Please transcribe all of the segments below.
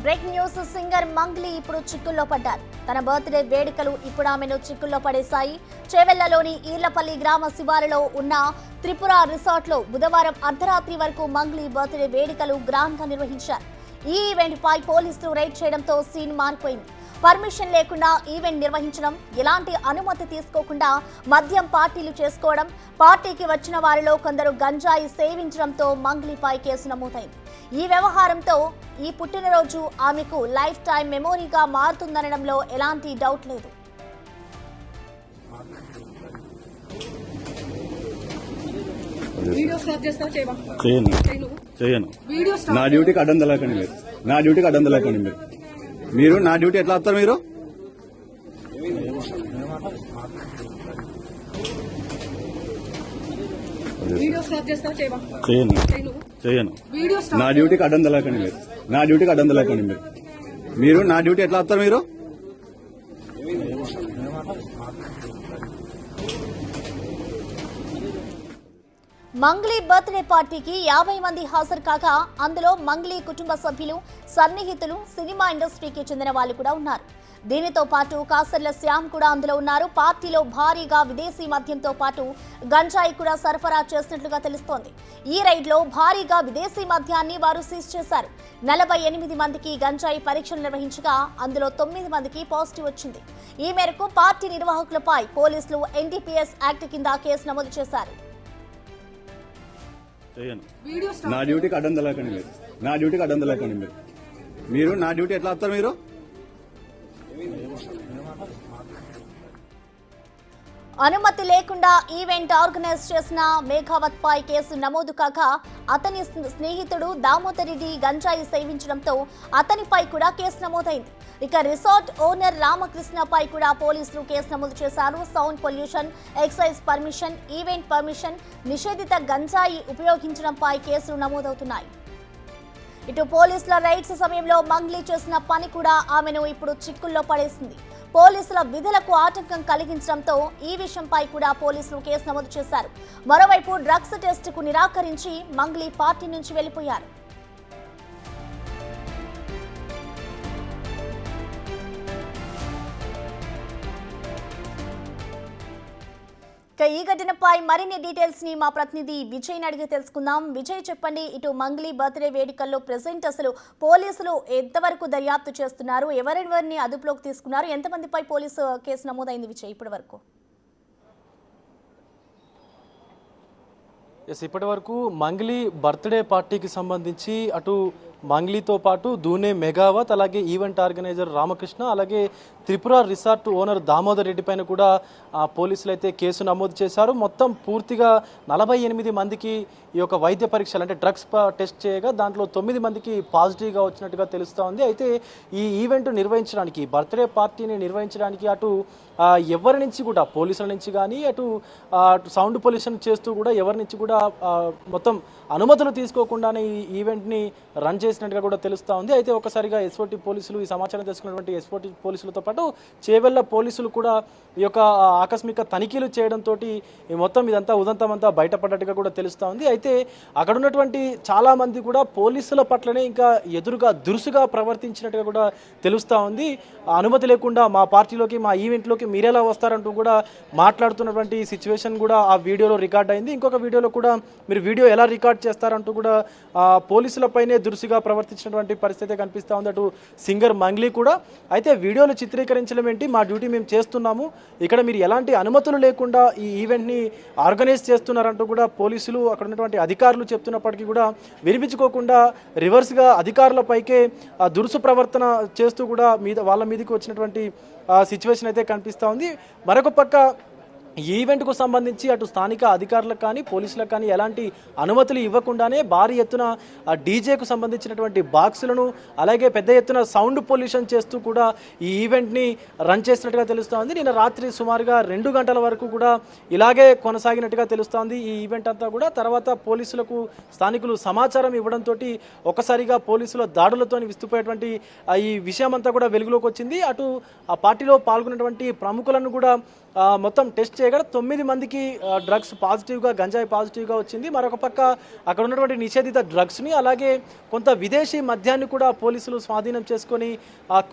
Breaking news. Singer Mangli ఇప్పుడు చిక్కుల్లో పడ్డారు. తన బర్త్డే వేడుకలు ఇప్పుడు ఆమెను చిక్కుల్లో పడేశాయి. చేవెళ్లలోని ఈర్లపల్లి గ్రామ శివారులో ఉన్న త్రిపుర రిసార్ట్ లో బుధవారం అర్ధరాత్రి వరకు మంగ్లీ బర్త్డే వేడుకలు గ్రాండ్ గా నిర్వహించారు. ఈ ఈవెంట్ పై పోలీసులు రైడ్ చేయడంతో సీన్ మారిపోయింది. పర్మిషన్ లేకుండా ఈవెంట్ నిర్వహించడం, ఎలాంటి అనుమతి తీసుకోకుండా మద్యం పార్టీలు చేసుకోవడం, పార్టీకి వచ్చిన వారిలో కొందరు గంజాయి సేవించడంతో మంగ్లీపై కేసు నమోదైంది. ఈ వ్యవహారంతో ఈ పుట్టినరోజు ఆమెకు లైఫ్ టైం మెమోరీగా మారుతుందనడంలో ఎలాంటి డౌట్ లేదు. నా డ్యూటీకి అడ్డం తెలకండి మీరు నా డ్యూటీ ఎట్లా వస్తారు మీరు? చేయను. నా డ్యూటీకి అడ్డం తెలకండి మీరు నా డ్యూటీ ఎట్లా వస్తారు మీరు? మంగ్లీ బర్త్డే పార్టీకి 50 మంది హాజరు కాగా అందులో మంగ్లీ కుటుంబ సభ్యులు, సన్నిహితులు, సినిమా ఇండస్ట్రీకి చెందిన వాళ్ళు కూడా ఉన్నారు. దీనితో పాటు కాసర్ల శ్యామ్ కూడా అందులో ఉన్నారు. పార్టీలో భారీగా విదేశీ మద్యంతో పాటు గంజాయి కూడా సరఫరా చేసినట్లుగా తెలుస్తోంది. ఈ రైడ్ లో భారీగా విదేశీ మద్యాన్ని వారు సీజ్ చేశారు. 48 మందికి గంజాయి పరీక్షలు నిర్వహించగా అందులో 9 మందికి పాజిటివ్ వచ్చింది. ఈ మేరకు పార్టీ నిర్వాహకులపై పోలీసులు NDPS యాక్ట్ కింద కేసు నమోదు చేశారు. నా డ్యూటీకి అడ్డం తెలకండి మీరు నా డ్యూటీ ఎట్లా వస్తారు మీరు? అనుమతి లేకుండా ఈవెంట్ ఆర్గనైజ్ చేసిన మేఘావత్ పై కేసు నమోదు కాగా అతని స్నేహితుడు దామోదర్ రెడ్డి గంజాయి సేవించడంతో అతనిపై కూడా కేసు నమోదైంది. ఇక రిసార్ట్ ఓనర్ రామకృష్ణపై కూడా పోలీసులు కేసు నమోదు చేశారు. Sound pollution, excise permission, event permission, నిషేధిత గంజాయి ఉపయోగించడంపై కేసులు నమోదవుతున్నాయి. ఇటు పోలీసుల రైడ్స్ సమయంలో మంగ్లీ చేసిన పని కూడా ఆమెను ఇప్పుడు చిక్కుల్లో పడేసింది. పోలీసుల విధులకు ఆటంకం కలిగించడంతో ఈ విషయంపై కూడా పోలీసులు కేసు నమోదు చేశారు. మరోవైపు డ్రగ్స్ టెస్టుకు నిరాకరించి మంగ్లీ పార్టీ నుంచి వెళ్లిపోయారు. ఈ ఘటనపై మరిన్ని డీటెయిల్స్ ని మా ప్రతినిధి విజయ్ అడిగి తెలుసుకుందాం. విజయ్, చెప్పండి, ఇటు మంగ్లీ బర్త్డే వేడుకల్లో ప్రెసెంట్ అసలు పోలీసులు ఎంతవరకు దర్యాప్తు చేస్తున్నారు? ఎవరెవరిని అదుపులోకి తీసుకున్నారు? ఎంతమందిపై పోలీసు కేసు నమోదైంది విజయ్ ఇప్పటి వరకు? ఇప్పటి వరకు మంగ్లీ బర్త్డే పార్టీకి సంబంధించి అటు మంగ్లీతో పాటు దూనే మెగావత్, అలాగే ఈవెంట్ ఆర్గనైజర్ రామకృష్ణ, అలాగే త్రిపుర రిసార్ట్ ఓనర్ దామోదర్ రెడ్డి పైన కూడా పోలీసులు అయితే కేసు నమోదు చేశారు. మొత్తం పూర్తిగా 48 మందికి ఈ యొక్క వైద్య పరీక్షలు అంటే డ్రగ్స్ టెస్ట్ చేయగా దాంట్లో 9 మందికి పాజిటివ్గా వచ్చినట్టుగా తెలుస్తూ ఉంది. అయితే ఈ ఈవెంట్ నిర్వహించడానికి, బర్త్డే పార్టీని నిర్వహించడానికి అటు ఎవరి నుంచి కూడా పోలీసుల నుంచి కానీ అటు సౌండ్ పొల్యూషన్ చేస్తూ కూడా ఎవరి నుంచి కూడా మొత్తం అనుమతులు తీసుకోకుండానే ఈ ఈవెంట్ని రన్ చేసినట్టుగా కూడా తెలుస్తూ ఉంది. అయితే ఒకసారిగా SOT పోలీసులు ఈ సమాచారం తెలుసుకున్నటువంటి SOT పోలీసులతో పాటు చేవెళ్ల పోలీసులు కూడా ఈ యొక్క ఆకస్మిక తనిఖీలు చేయడంతో మొత్తం ఇదంతా ఉదంతమంతా బయటపడ్డట్టుగా కూడా తెలుస్తూ ఉంది. అయితే అక్కడ ఉన్నటువంటి చాలా మంది కూడా పోలీసుల పట్లనే ఇంకా ఎదురుగా దురుసుగా ప్రవర్తించినట్టుగా కూడా తెలుస్తూ ఉంది. అనుమతి లేకుండా మా పార్టీలోకి, మా ఈవెంట్లోకి మీరెలా వస్తారంటూ కూడా మాట్లాడుతున్నటువంటి సిచ్యువేషన్ కూడా ఆ వీడియోలో రికార్డ్ అయింది. ఇంకొక వీడియోలో కూడా మీరు వీడియో ఎలా రికార్డ్ చేస్తారంటూ కూడా పోలీసులపైనే దురుసుగా ప్రవర్తించినటువంటి పరిస్థితి కనిపిస్తూ ఉంది అటు సింగర్ మంగ్లీ కూడా. అయితే వీడియోలు చిత్రీకరించడం ఏంటి, మా డ్యూటీ మేము చేస్తున్నాము, ఇక్కడ మీరు ఎలాంటి అనుమతులు లేకుండా ఈ ఈవెంట్ని ఆర్గనైజ్ చేస్తున్నారంటూ కూడా పోలీసులు అక్కడ ఉన్నటువంటి అధికారులు చెప్తున్నప్పటికీ కూడా వినిపించుకోకుండా రివర్స్గా అధికారులపైకే దురుసు ప్రవర్తన చేస్తూ కూడా వాళ్ళ మీదకి వచ్చినటువంటి సిచ్యువేషన్ అయితే కనిపిస్తూ ఉంది. మరొక పక్క ఈ ఈవెంట్కు సంబంధించి అటు స్థానిక అధికారులకు కానీ పోలీసులకు కానీ ఎలాంటి అనుమతులు ఇవ్వకుండానే భారీ ఎత్తున డీజేకు సంబంధించినటువంటి బాక్సులను, అలాగే పెద్ద ఎత్తున సౌండ్ పొల్యూషన్ చేస్తూ కూడా ఈ ఈవెంట్ని రన్ చేసినట్టుగా తెలుస్తోంది. నిన్న రాత్రి సుమారుగా 2 గంటల వరకు కూడా ఇలాగే కొనసాగినట్టుగా తెలుస్తోంది ఈ ఈవెంట్ అంతా కూడా. తర్వాత పోలీసులకు స్థానికులు సమాచారం ఇవ్వడంతో ఒకసారిగా పోలీసుల దాడులతో విస్తుపోయేటువంటి ఈ విషయం అంతా కూడా వెలుగులోకి వచ్చింది. అటు ఆ పార్టీలో పాల్గొన్నటువంటి ప్రముఖులను కూడా మొత్తం టెస్ట్ చేయగా 9 మందికి డ్రగ్స్ పాజిటివ్గా, గంజాయి పాజిటివ్గా వచ్చింది. మరొక పక్క అక్కడ ఉన్నటువంటి నిషేధిత డ్రగ్స్ని అలాగే కొంత విదేశీ మద్యాన్ని కూడా పోలీసులు స్వాధీనం చేసుకొని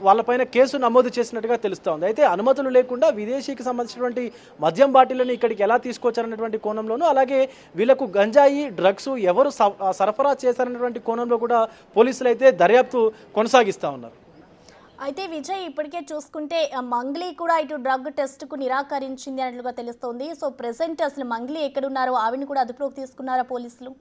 వాళ్ళపైన కేసు నమోదు చేసినట్టుగా తెలుస్తోంది. అయితే అనుమతులు లేకుండా విదేశీకి సంబంధించినటువంటి మద్యం బాటిల్ని ఇక్కడికి ఎలా తీసుకొచ్చారన్నటువంటి కోణంలోనూ, అలాగే వీళ్ళకు గంజాయి డ్రగ్స్ ఎవరు సరఫరా చేశారన్నటువంటి కోణంలో కూడా పోలీసులు అయితే దర్యాప్తు కొనసాగిస్తూ ఉన్నారు. అయితే విజయ్, ఇప్పటికే చూసుకుంటే మంగ్లీ కూడా ఇటు డ్రగ్ టెస్ట్కు నిరాకరించింది అన్నట్లుగా తెలుస్తోంది. సో ప్రెసెంట్ అసలు మంగ్లీ ఎక్కడున్నారో ఆవిడని కూడా అదుపులోకి తీసుకున్నారా పోలీసులు?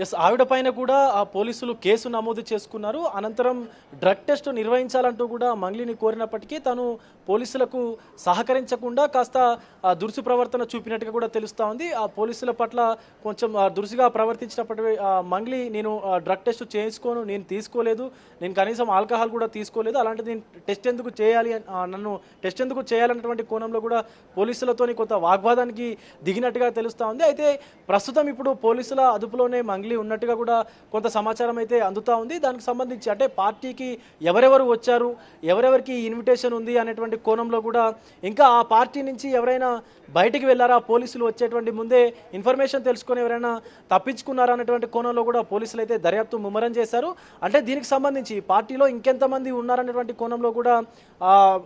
ఎస్, ఆవిడ పైన కూడా ఆ పోలీసులు కేసు నమోదు చేసుకున్నారు. అనంతరం డ్రగ్ టెస్ట్ నిర్వహించాలంటూ కూడా మంగ్లీని కోరినప్పటికీ తను పోలీసులకు సహకరించకుండా కాస్త దురుసు ప్రవర్తన చూపినట్టుగా కూడా తెలుస్తూ ఉంది. ఆ పోలీసుల పట్ల కొంచెం దురుసుగా ప్రవర్తించినప్పటికీ మంగ్లీ నేను డ్రగ్ టెస్ట్ చేసుకోను, నేను తీసుకోలేదు, నేను కనీసం ఆల్కహాల్ కూడా తీసుకోలేదు, అలాంటిది నేను టెస్ట్ ఎందుకు చేయాలి, నన్ను టెస్ట్ ఎందుకు చేయాలన్నటువంటి కోణంలో కూడా పోలీసులతోని కొంత వాగ్వాదానికి దిగినట్టుగా తెలుస్తూ ఉంది. అయితే ప్రస్తుతం ఇప్పుడు పోలీసుల అదుపులోనే మంగ్లీ ఉన్నట్టుగా కూడా కొంత సమాచారం అయితే అందుతూ ఉంది. దానికి సంబంధించి అంటే పార్టీకి ఎవరెవరు వచ్చారు, ఎవరెవరికి ఇన్విటేషన్ ఉంది అనేటువంటి కోణంలో కూడా ఇంకా ఆ పార్టీ నుంచి ఎవరైనా బయటికి వెళ్ళారా, పోలీసులు వచ్చేటువంటి ముందే ఇన్ఫర్మేషన్ తెలుసుకొని ఎవరైనా తప్పించుకున్నారా అనేటువంటి కోణంలో కూడా పోలీసులు అయితే దర్యాప్తు ముమ్మరం చేశారు. అంటే దీనికి సంబంధించి పార్టీలో ఇంకెంతమంది ఉన్నారనేటువంటి కోణంలో కూడా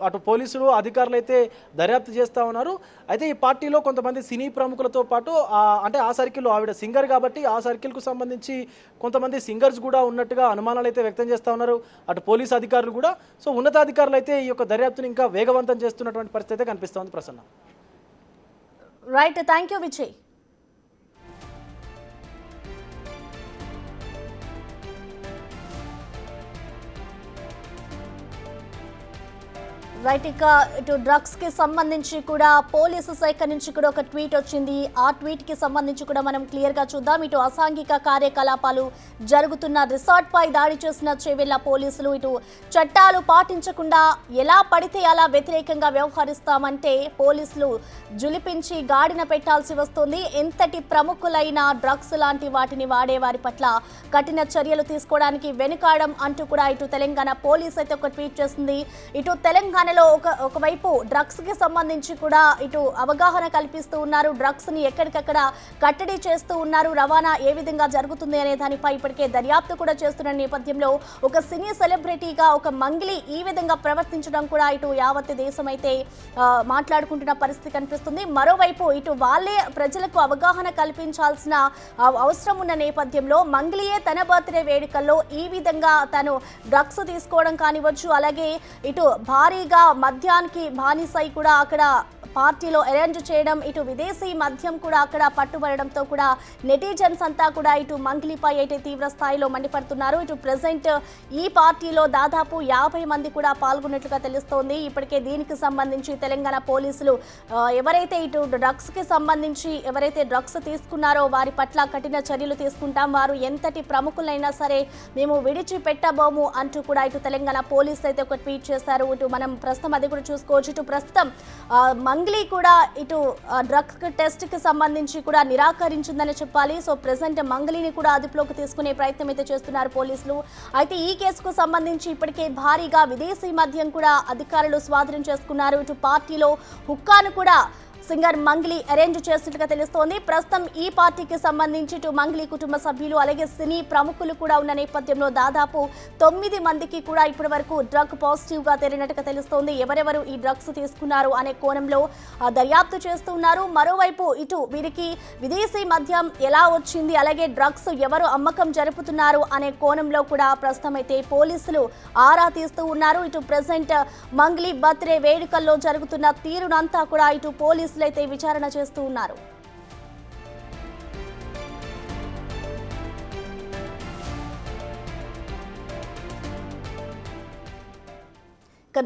అటు పోలీసులు అధికారులు అయితే దర్యాప్తు చేస్తూ ఉన్నారు. అయితే ఈ పార్టీలో కొంతమంది సినీ ప్రముఖులతో పాటు అంటే ఆ సర్కిల్లో ఆవిడ సింగర్ కాబట్టి ఆ సర్కిల్కు సంబంధించి కొంతమంది సింగర్స్ కూడా ఉన్నట్టుగా అనుమానాలు అయితే వ్యక్తం చేస్తూ ఉన్నారు అటు పోలీసు అధికారులు కూడా. సో ఉన్నతాధికారులు అయితే ఈ యొక్క దర్యాప్తుని ఇంకా వేగవంతం చేస్తున్నటువంటి పరిస్థితి అయితే కనిపిస్తోంది. Prasanna. Right, thank you Vijay. Right, ఇక ఇటు డ్రగ్స్ కి సంబంధించి కూడా పోలీసు శాఖ నుంచి కూడా ఒక ట్వీట్ వచ్చింది. ఆ ట్వీట్ కి సంబంధించి కూడా మనం క్లియర్ గా చూద్దాం. ఇటు అసాంఘిక కార్యకలాపాలు జరుగుతున్న రిసార్ట్ పై దాడి చేసిన చేవెళ్ల పోలీసులు ఇటు చట్టాలు పాటించకుండా ఎలా పడితే అలా వ్యతిరేకంగా వ్యవహరిస్తామంటే పోలీసులు జులిపించి గాడిన పెట్టాల్సి వస్తుంది. ఎంతటి ప్రముఖులైన డ్రగ్స్ లాంటి వాటిని వాడే వారి పట్ల కఠిన చర్యలు తీసుకోవడానికి వెనుకాడం అంటూ కూడా ఇటు తెలంగాణ పోలీస్ అయితే ఒక ట్వీట్ చేసింది. ఇటు తెలంగాణ ఒకవైపు డ్రగ్స్ కి సంబంధించి కూడా ఇటు అవగాహన కల్పిస్తూ ఉన్నారు, డ్రగ్స్ ని ఎక్కడికక్కడ కట్టడి చేస్తూ ఉన్నారు, రవాణా ఏ విధంగా జరుగుతుంది అనే దానిపై ఇప్పటికే దర్యాప్తు కూడా చేస్తున్న నేపథ్యంలో ఒక సినీ సెలబ్రిటీగా ఒక మంగ్లీ ఈ విధంగా ప్రవర్తించడం కూడా ఇటు యావత్ దేశం అయితే మాట్లాడుకుంటున్న పరిస్థితి కనిపిస్తుంది. మరోవైపు ఇటు వాళ్ళే ప్రజలకు అవగాహన కల్పించాల్సిన అవసరం ఉన్న నేపథ్యంలో మంగ్లీయే తన బర్త్డే వేడుకల్లో ఈ విధంగా తను డ్రగ్స్ తీసుకోవడం కానివచ్చు, అలాగే ఇటు భారీగా మద్యానికి బానిసై కూడా అక్కడ పార్టీలో అరేంజ్ చేయడం, ఇటు విదేశీ మద్యం కూడా అక్కడ పట్టుబడడంతో కూడా నెటిజన్స్ అంతా కూడా ఇటు మంగ్లీపై అయితే తీవ్ర స్థాయిలో మండిపడుతున్నారు. ఇటు ప్రెసెంట్ ఈ పార్టీలో దాదాపు 50 మంది కూడా పాల్గొన్నట్లుగా తెలుస్తోంది. ఇప్పటికే దీనికి సంబంధించి తెలంగాణ పోలీసులు ఎవరైతే ఇటు డ్రగ్స్ కి సంబంధించి ఎవరైతే డ్రగ్స్ తీసుకున్నారో వారి పట్ల కఠిన చర్యలు తీసుకుంటాం, వారు ఎంతటి ప్రముఖులైనా సరే మేము విడిచిపెట్టబోము అంటూ కూడా ఇటు తెలంగాణ పోలీసులు అయితే ఒక ట్వీట్ చేశారు. ఇటు మనం ప్రస్తుతం అది కూడా చూసుకోవచ్చు. ఇటు ప్రస్తుతం మంగ్లీ కూడా ఇటు డ్రగ్ టెస్ట్ కి సంబంధించి కూడా నిరాకరించిందని చెప్పాలి. సో ప్రెసెంట్ మంగ్లీని కూడా అదుపులోకి తీసుకునే ప్రయత్నం అయితే చేస్తున్నారు పోలీసులు. అయితే ఈ కేసుకు సంబంధించి ఇప్పటికే భారీగా విదేశీ మద్యం కూడా అధికారులు స్వాధీనం చేసుకున్నారు. ఇటు పార్టీలో హుక్కాను కూడా సింగర్ మంగ్లీ అరేంజ్ చేసినట్టుగా తెలుస్తోంది. ప్రస్తుతం ఈ పార్టీకి సంబంధించి ఇటు మంగ్లీ కుటుంబ సభ్యులు అలాగే సినీ ప్రముఖులు కూడా ఉన్న నేపథ్యంలో దాదాపు 9 మందికి కూడా ఇప్పటి వరకు డ్రగ్ పాజిటివ్ గా తేలినట్టుగా తెలుస్తోంది. ఎవరెవరు ఈ డ్రగ్స్ తీసుకున్నారు అనే కోణంలో దర్యాప్తు చేస్తూ ఉన్నారు. మరోవైపు ఇటు వీరికి విదేశీ మద్యం ఎలా వచ్చింది, అలాగే డ్రగ్స్ ఎవరు అమ్మకం జరుపుతున్నారు అనే కోణంలో కూడా ప్రస్తుతం అయితే పోలీసులు ఆరా తీస్తూ ఉన్నారు. ఇటు ప్రెసెంట్ మంగ్లీ బర్త్డే వేడుకల్లో జరుగుతున్న తీరునంతా కూడా ఇటు పోలీసులు అయితే విచారణ చేస్తూ ఉన్నారు.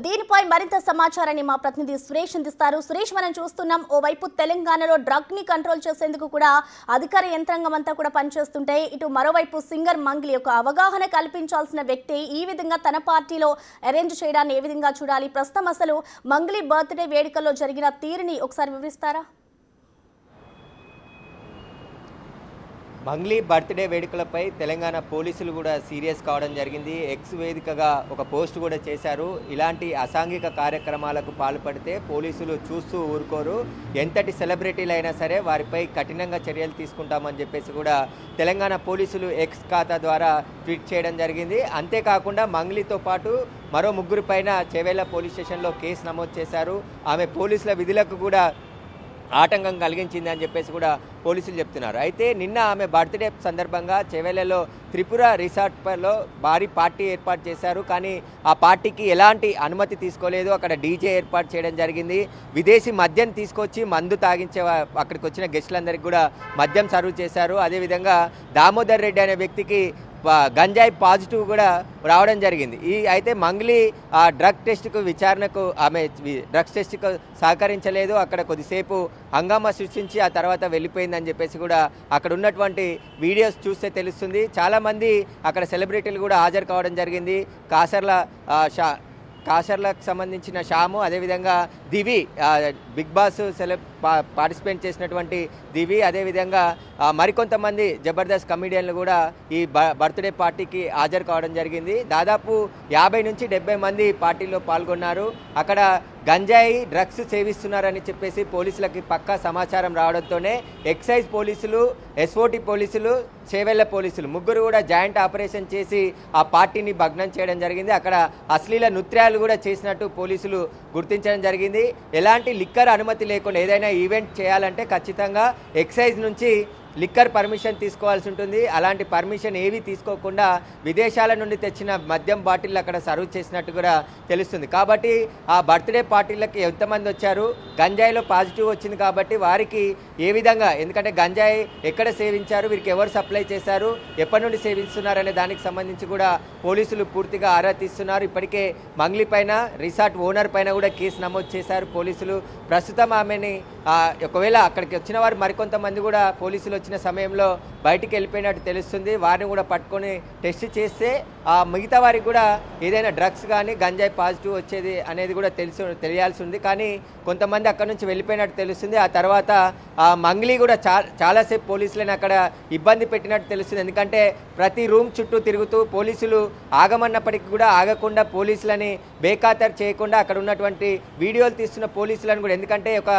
దీనిపై మరింత సమాచారాన్ని మా ప్రతినిధి సురేష్ అందిస్తారు. సురేష్, మనం చూస్తున్నాం ఓవైపు తెలంగాణలో డ్రగ్ ని కంట్రోల్ చేసేందుకు కూడా అధికార యంత్రాంగం అంతా కూడా పనిచేస్తుంటే, ఇటు మరోవైపు సింగర్ మంగ్లీ ఒక అవగాహన కల్పించాల్సిన వ్యక్తి ఈ విధంగా తన పార్టీలో అరేంజ్ చేయడాన్ని ఏ విధంగా చూడాలి? ప్రస్తుతం అసలు మంగ్లీ బర్త్డే వేడుకల్లో జరిగిన తీరుని ఒకసారి వివరిస్తారా? మంగ్లీ బర్త్డే వేడుకలపై తెలంగాణ పోలీసులు కూడా సీరియస్ కావడం జరిగింది. ఎక్స్ వేదికగా ఒక పోస్ట్ కూడా చేశారు. ఇలాంటి అసాంఘిక కార్యక్రమాలకు పాల్పడితే పోలీసులు చూస్తూ ఊరుకోరు, ఎంతటి సెలబ్రిటీలు అయినా సరే వారిపై కఠినంగా చర్యలు తీసుకుంటామని చెప్పేసి కూడా తెలంగాణ పోలీసులు ఎక్స్ ఖాతా ద్వారా ట్వీట్ చేయడం జరిగింది. అంతేకాకుండా మంగ్లీతో పాటు మరో ముగ్గురు పైన చేవేళ్ల పోలీస్ స్టేషన్లో కేసు నమోదు చేశారు. ఆమె పోలీసుల విధులకు కూడా ఆటంకం కలిగించింది అని చెప్పేసి కూడా పోలీసులు చెప్తున్నారు. అయితే నిన్న ఆమె బర్త్డే సందర్భంగా చేవేళ్లలో త్రిపుర రిసార్ట్లో భారీ పార్టీ ఏర్పాటు చేశారు. కానీ ఆ పార్టీకి ఎలాంటి అనుమతి తీసుకోలేదు. అక్కడ డీజే ఏర్పాటు చేయడం జరిగింది. విదేశీ మద్యం తీసుకొచ్చి మందు తాగించే అక్కడికి వచ్చిన గెస్టులందరికీ కూడా మద్యం సర్వ్ చేశారు. అదేవిధంగా దామోదర్ రెడ్డి అనే వ్యక్తికి గంజాయి పాజిటివ్ కూడా రావడం జరిగింది. అయితే మంగ్లీ ఆ డ్రగ్ టెస్ట్కు విచారణకు ఆమె డ్రగ్స్ టెస్ట్కు సహకరించలేదు. అక్కడ కొద్దిసేపు హంగామా సృష్టించి ఆ తర్వాత వెళ్ళిపోయిందని చెప్పేసి కూడా అక్కడ ఉన్నటువంటి వీడియోస్ చూస్తే తెలుస్తుంది. చాలామంది అక్కడ సెలబ్రిటీలు కూడా హాజరు కావడం జరిగింది. కాసర్లకు సంబంధించిన షాము, అదేవిధంగా దివి, బిగ్ బాస్ పార్టిసిపేట్ చేసినటువంటి దివి, అదేవిధంగా మరికొంతమంది జబర్దస్త్ కమెడియన్లు కూడా ఈ బర్త్డే పార్టీకి హాజరు కావడం జరిగింది. దాదాపు 50 నుంచి 70 మంది పార్టీలో పాల్గొన్నారు. అక్కడ గంజాయి డ్రగ్స్ సేవిస్తున్నారని చెప్పేసి పోలీసులకి పక్కా సమాచారం రావడంతోనే ఎక్సైజ్ పోలీసులు, ఎస్ఓటి పోలీసులు, చేవెళ్ల పోలీసులు ముగ్గురు కూడా జాయింట్ ఆపరేషన్ చేసి ఆ పార్టీని భగ్నం చేయడం జరిగింది. అక్కడ అశ్లీల నృత్యాలు కూడా చేసినట్టు పోలీసులు గుర్తించడం జరిగింది. ఎలాంటి లిక్కర్ అనుమతి లేకుండా ఏదైనా ఈవెంట్ చేయాలంటే ఖచ్చితంగా ఎక్సైజ్ నుంచి లిక్కర్ పర్మిషన్ తీసుకోవాల్సి ఉంటుంది. అలాంటి పర్మిషన్ ఏవి తీసుకోకుండా విదేశాల నుండి తెచ్చిన మద్యం బాటిల్ అక్కడ సర్వ్ చేసినట్టు కూడా తెలుస్తుంది. కాబట్టి ఆ బర్త్డే పార్టీలకి ఎంతమంది వచ్చారు, గంజాయిలో పాజిటివ్ వచ్చింది కాబట్టి వారికి ఏ విధంగా, ఎందుకంటే గంజాయి ఎక్కడ సేవించారు, వీరికి ఎవరు సప్లై చేశారు, ఎప్పటి నుండి సేవిస్తున్నారనే దానికి సంబంధించి కూడా పోలీసులు పూర్తిగా ఆరా తీస్తున్నారు. ఇప్పటికే మంగ్లీ పైన, రిసార్ట్ ఓనర్ పైన కూడా కేసు నమోదు చేశారు పోలీసులు. ప్రస్తుతం ఆమెని ఒకవేళ అక్కడికి వచ్చిన వారు మరికొంతమంది కూడా పోలీసులు వచ్చిన సమయంలో బయటికి వెళ్ళిపోయినట్టు తెలుస్తుంది. వారిని కూడా పట్టుకొని టెస్ట్ చేస్తే మిగతా వారికి కూడా ఏదైనా డ్రగ్స్ కానీ గంజాయి పాజిటివ్ వచ్చేది అనేది కూడా తెలియాల్సి ఉంది. కానీ కొంతమంది అక్కడ నుంచి వెళ్ళిపోయినట్టు తెలుస్తుంది. ఆ తర్వాత మంగ్లీ కూడా చాలాసేపు పోలీసులను అక్కడ ఇబ్బంది పెట్టినట్టు తెలుస్తుంది. ఎందుకంటే ప్రతి రూమ్ చుట్టూ తిరుగుతూ పోలీసులు ఆగమన్నప్పటికీ కూడా ఆగకుండా పోలీసులని బేఖాతరు చేయకుండా అక్కడ ఉన్నటువంటి వీడియోలు తీస్తున్న పోలీసులను కూడా, ఎందుకంటే ఒక